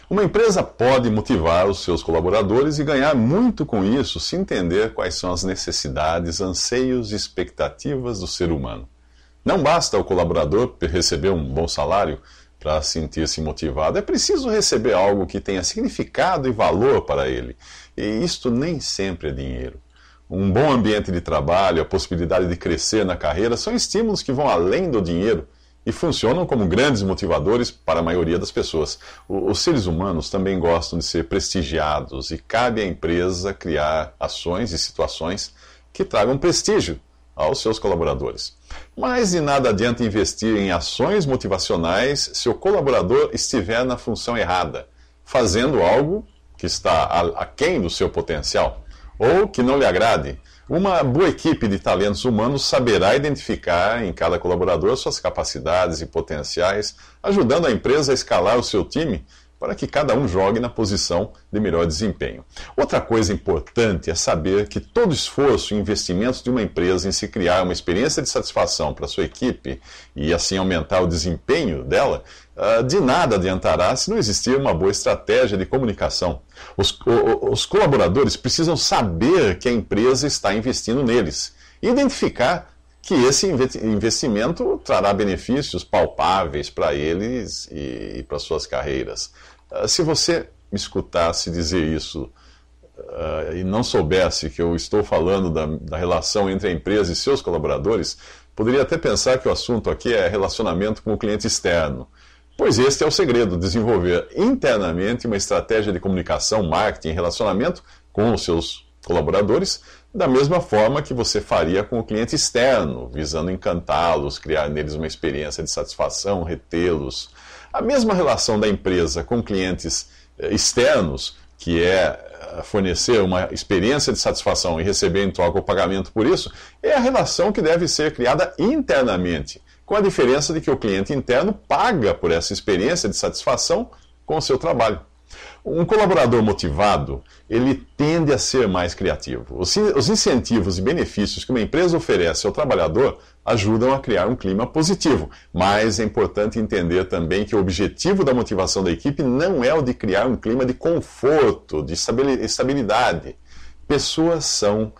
Uma empresa pode motivar os seus colaboradores e ganhar muito com isso se entender quais são as necessidades, anseios e expectativas do ser humano. Não basta o colaborador receber um bom salário para sentir-se motivado. É preciso receber algo que tenha significado e valor para ele. E isto nem sempre é dinheiro. Um bom ambiente de trabalho, a possibilidade de crescer na carreira são estímulos que vão além do dinheiro e funcionam como grandes motivadores para a maioria das pessoas. Os seres humanos também gostam de ser prestigiados e cabe à empresa criar ações e situações que tragam prestígio aos seus colaboradores. Mas de nada adianta investir em ações motivacionais se o colaborador estiver na função errada, fazendo algo que está aquém do seu potencial ou que não lhe agrade. Uma boa equipe de talentos humanos saberá identificar em cada colaborador suas capacidades e potenciais, ajudando a empresa a escalar o seu time para que cada um jogue na posição de melhor desempenho. Outra coisa importante é saber que todo esforço e investimento de uma empresa em se criar uma experiência de satisfação para a sua equipe e assim aumentar o desempenho dela, de nada adiantará se não existir uma boa estratégia de comunicação. Os colaboradores precisam saber que a empresa está investindo neles e identificar que esse investimento trará benefícios palpáveis para eles e para suas carreiras. Se você me escutasse dizer isso e não soubesse que eu estou falando da relação entre a empresa e seus colaboradores, poderia até pensar que o assunto aqui é relacionamento com o cliente externo. Pois este é o segredo, desenvolver internamente uma estratégia de comunicação, marketing e relacionamento com os seus colaboradores, da mesma forma que você faria com o cliente externo, visando encantá-los, criar neles uma experiência de satisfação, retê-los. A mesma relação da empresa com clientes externos, que é fornecer uma experiência de satisfação e receber em troca o pagamento por isso, é a relação que deve ser criada internamente, com a diferença de que o cliente interno paga por essa experiência de satisfação com o seu trabalho. Um colaborador motivado, ele tende a ser mais criativo. Os incentivos e benefícios que uma empresa oferece ao trabalhador ajudam a criar um clima positivo, mas é importante entender também que o objetivo da motivação da equipe não é o de criar um clima de conforto, de estabilidade. Pessoas são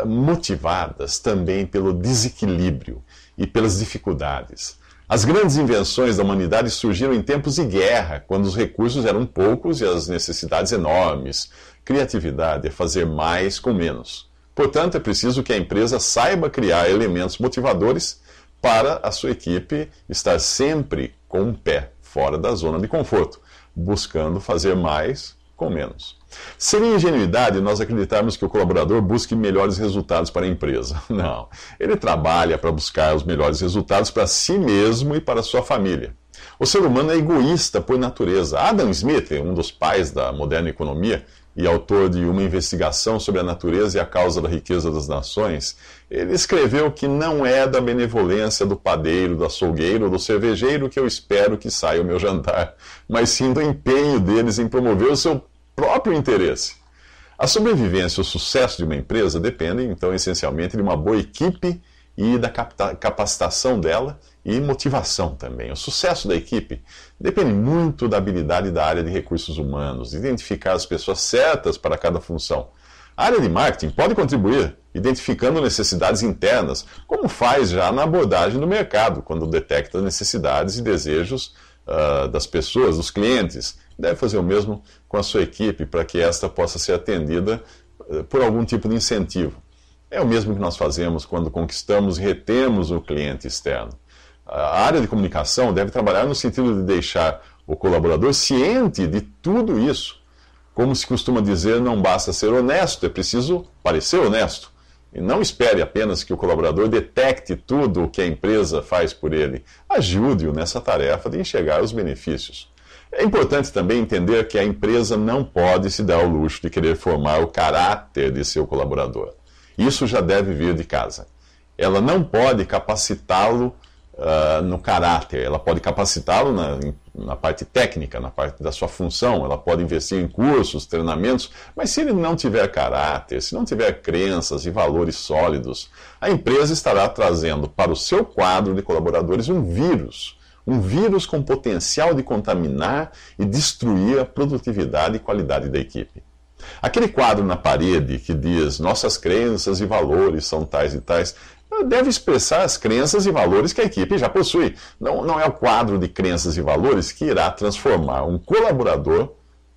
motivadas também pelo desequilíbrio e pelas dificuldades. As grandes invenções da humanidade surgiram em tempos de guerra, quando os recursos eram poucos e as necessidades enormes. Criatividade é fazer mais com menos. Portanto, é preciso que a empresa saiba criar elementos motivadores para a sua equipe estar sempre com um pé fora da zona de conforto, buscando fazer mais com menos. Seria ingenuidade nós acreditarmos que o colaborador busque melhores resultados para a empresa. Não. Ele trabalha para buscar os melhores resultados para si mesmo e para a sua família. O ser humano é egoísta por natureza. Adam Smith, um dos pais da moderna economia e autor de uma investigação sobre a natureza e a causa da riqueza das nações, ele escreveu que não é da benevolência do padeiro, do açougueiro ou do cervejeiro que eu espero que saia o meu jantar, mas sim do empenho deles em promover o seu próprio interesse. A sobrevivência e o sucesso de uma empresa dependem, então, essencialmente de uma boa equipe e da capacitação dela e motivação também. O sucesso da equipe depende muito da habilidade da área de recursos humanos, de identificar as pessoas certas para cada função. A área de marketing pode contribuir, identificando necessidades internas, como faz já na abordagem do mercado, quando detecta necessidades e desejos das pessoas, dos clientes. Deve fazer o mesmo com a sua equipe para que esta possa ser atendida por algum tipo de incentivo. É o mesmo que nós fazemos quando conquistamos e retemos o cliente externo. A área de comunicação deve trabalhar no sentido de deixar o colaborador ciente de tudo isso. Como se costuma dizer, não basta ser honesto, é preciso parecer honesto. E não espere apenas que o colaborador detecte tudo o que a empresa faz por ele. Ajude-o nessa tarefa de enxergar os benefícios. É importante também entender que a empresa não pode se dar ao luxo de querer formar o caráter de seu colaborador. Isso já deve vir de casa. Ela não pode capacitá-lo no caráter, ela pode capacitá-lo na parte técnica, na parte da sua função, ela pode investir em cursos, treinamentos, mas se ele não tiver caráter, se não tiver crenças e valores sólidos, a empresa estará trazendo para o seu quadro de colaboradores um vírus Um vírus com potencial de contaminar e destruir a produtividade e qualidade da equipe. Aquele quadro na parede que diz nossas crenças e valores são tais e tais, deve expressar as crenças e valores que a equipe já possui. Não é o quadro de crenças e valores que irá transformar um colaborador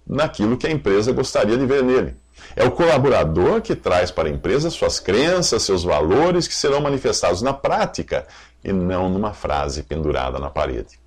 naquilo que a empresa gostaria de ver nele. É o colaborador que traz para a empresa suas crenças, seus valores, que serão manifestados na prática e não numa frase pendurada na parede.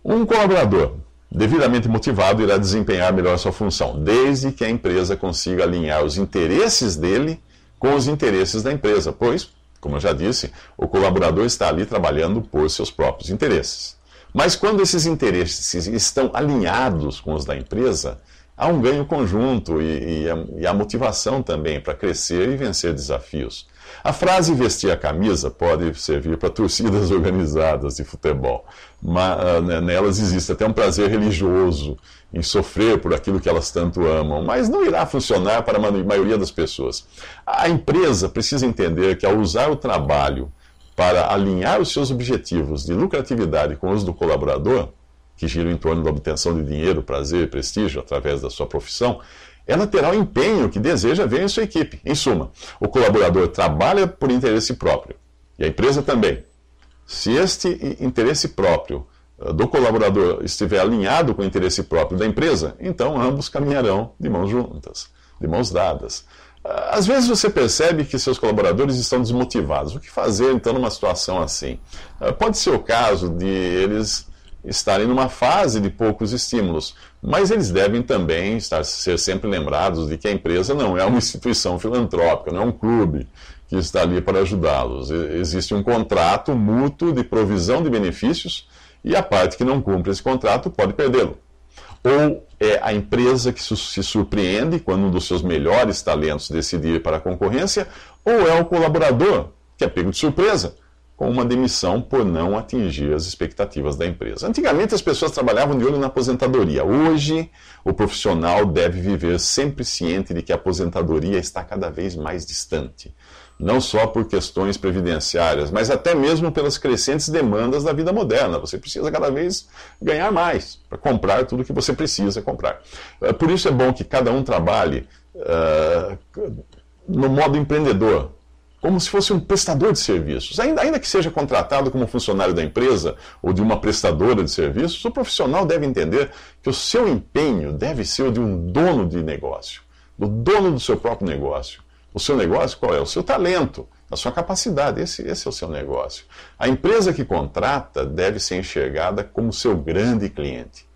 Um colaborador devidamente motivado irá desempenhar melhor sua função, desde que a empresa consiga alinhar os interesses dele com os interesses da empresa, pois, como eu já disse, o colaborador está ali trabalhando por seus próprios interesses. Mas quando esses interesses estão alinhados com os da empresa, há um ganho conjunto e a motivação também para crescer e vencer desafios. A frase vestir a camisa pode servir para torcidas organizadas de futebol. Nelas existe até um prazer religioso em sofrer por aquilo que elas tanto amam, mas não irá funcionar para a maioria das pessoas. A empresa precisa entender que ao usar o trabalho para alinhar os seus objetivos de lucratividade com os do colaborador, que giram em torno da obtenção de dinheiro, prazer e prestígio através da sua profissão, ela terá o empenho que deseja ver em sua equipe. Em suma, o colaborador trabalha por interesse próprio, e a empresa também. Se este interesse próprio do colaborador estiver alinhado com o interesse próprio da empresa, então ambos caminharão de mãos juntas, de mãos dadas. Às vezes você percebe que seus colaboradores estão desmotivados. O que fazer então numa situação assim? Pode ser o caso de eles estarem numa fase de poucos estímulos, mas eles devem também ser sempre lembrados de que a empresa não é uma instituição filantrópica, não é um clube que está ali para ajudá-los. Existe um contrato mútuo de provisão de benefícios e a parte que não cumpre esse contrato pode perdê-lo. Ou é a empresa que se surpreende quando um dos seus melhores talentos decide ir para a concorrência, ou é o colaborador que é pego de surpresa com uma demissão por não atingir as expectativas da empresa. Antigamente as pessoas trabalhavam de olho na aposentadoria. Hoje, o profissional deve viver sempre ciente de que a aposentadoria está cada vez mais distante. Não só por questões previdenciárias, mas até mesmo pelas crescentes demandas da vida moderna. Você precisa cada vez ganhar mais para comprar tudo que você precisa comprar. Por isso é bom que cada um trabalhe no modo empreendedor, como se fosse um prestador de serviços. Ainda que seja contratado como funcionário da empresa ou de uma prestadora de serviços, o profissional deve entender que o seu empenho deve ser o de um dono de negócio, do dono do seu próprio negócio. O seu negócio qual é? O seu talento, a sua capacidade. Esse é o seu negócio. A empresa que contrata deve ser enxergada como seu grande cliente.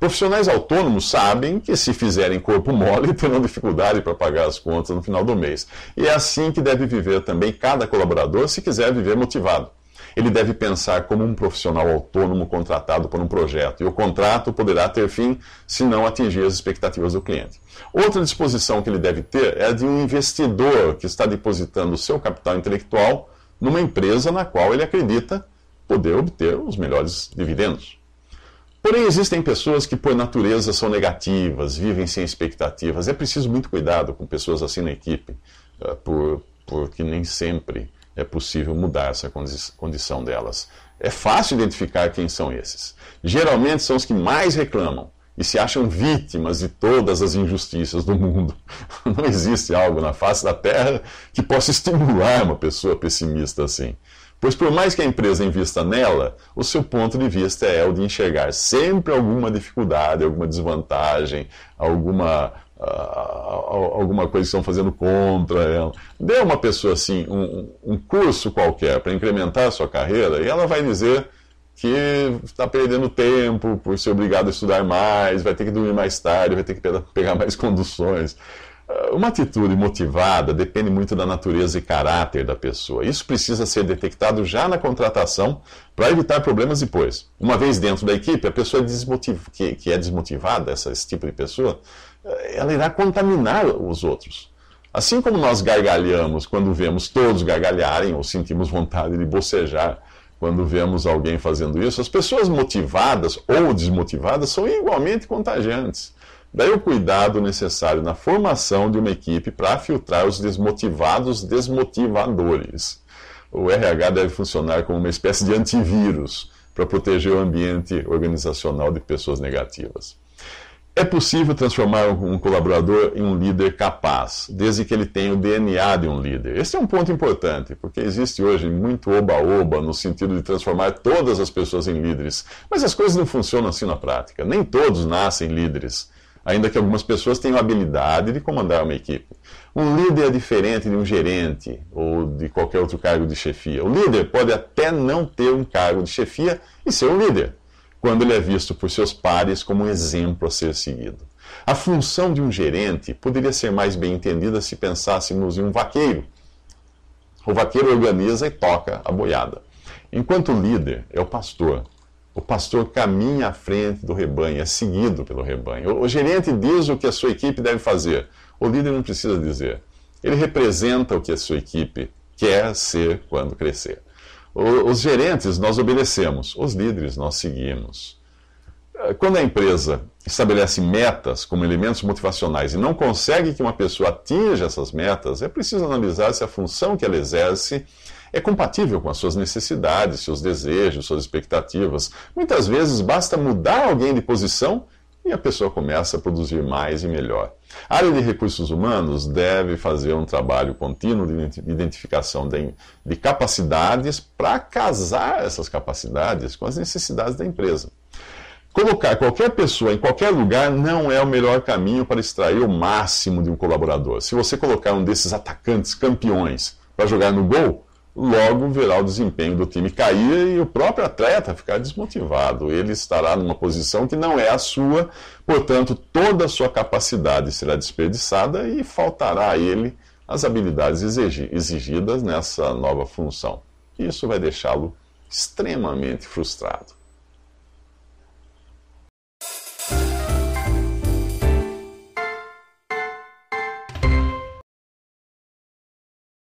Profissionais autônomos sabem que se fizerem corpo mole terão dificuldade para pagar as contas no final do mês. E é assim que deve viver também cada colaborador se quiser viver motivado. Ele deve pensar como um profissional autônomo contratado por um projeto, e o contrato poderá ter fim se não atingir as expectativas do cliente. Outra disposição que ele deve ter é a de um investidor que está depositando o seu capital intelectual numa empresa na qual ele acredita poder obter os melhores dividendos. Porém, existem pessoas que, por natureza, são negativas, vivem sem expectativas. É preciso muito cuidado com pessoas assim na equipe, porque nem sempre é possível mudar essa condição delas. É fácil identificar quem são esses. Geralmente são os que mais reclamam e se acham vítimas de todas as injustiças do mundo. Não existe algo na face da Terra que possa estimular uma pessoa pessimista assim. Pois por mais que a empresa invista nela, o seu ponto de vista é o de enxergar sempre alguma dificuldade, alguma desvantagem, alguma coisa que estão fazendo contra ela. Dê a uma pessoa assim um curso qualquer para incrementar a sua carreira e ela vai dizer que está perdendo tempo por ser obrigado a estudar mais, vai ter que dormir mais tarde, vai ter que pegar mais conduções. Uma atitude motivada depende muito da natureza e caráter da pessoa. Isso precisa ser detectado já na contratação para evitar problemas depois. Uma vez dentro da equipe, a pessoa que é desmotivada, esse tipo de pessoa, ela irá contaminar os outros. Assim como nós gargalhamos quando vemos todos gargalharem ou sentimos vontade de bocejar quando vemos alguém fazendo isso, as pessoas motivadas ou desmotivadas são igualmente contagiantes. Daí o cuidado necessário na formação de uma equipe para filtrar os desmotivadores. O RH deve funcionar como uma espécie de antivírus para proteger o ambiente organizacional de pessoas negativas. É possível transformar um colaborador em um líder capaz, desde que ele tenha o DNA de um líder. Esse é um ponto importante, porque existe hoje muito oba-oba no sentido de transformar todas as pessoas em líderes. Mas as coisas não funcionam assim na prática. Nem todos nascem líderes, ainda que algumas pessoas tenham a habilidade de comandar uma equipe. Um líder é diferente de um gerente ou de qualquer outro cargo de chefia. O líder pode até não ter um cargo de chefia e ser um líder, quando ele é visto por seus pares como um exemplo a ser seguido. A função de um gerente poderia ser mais bem entendida se pensássemos em um vaqueiro. O vaqueiro organiza e toca a boiada, enquanto o líder é o pastor. O pastor caminha à frente do rebanho, é seguido pelo rebanho. O gerente diz o que a sua equipe deve fazer. O líder não precisa dizer. Ele representa o que a sua equipe quer ser quando crescer. Os gerentes nós obedecemos, os líderes nós seguimos. Quando a empresa estabelece metas como elementos motivacionais e não consegue que uma pessoa atinja essas metas, é preciso analisar se a função que ela exerce é compatível com as suas necessidades, seus desejos, suas expectativas. Muitas vezes basta mudar alguém de posição e a pessoa começa a produzir mais e melhor. A área de recursos humanos deve fazer um trabalho contínuo de identificação de capacidades para casar essas capacidades com as necessidades da empresa. Colocar qualquer pessoa em qualquer lugar não é o melhor caminho para extrair o máximo de um colaborador. Se você colocar um desses atacantes campeões para jogar no gol, logo verá o desempenho do time cair e o próprio atleta ficar desmotivado. Ele estará numa posição que não é a sua, portanto, toda a sua capacidade será desperdiçada e faltará a ele as habilidades exigidas nessa nova função. Isso vai deixá-lo extremamente frustrado.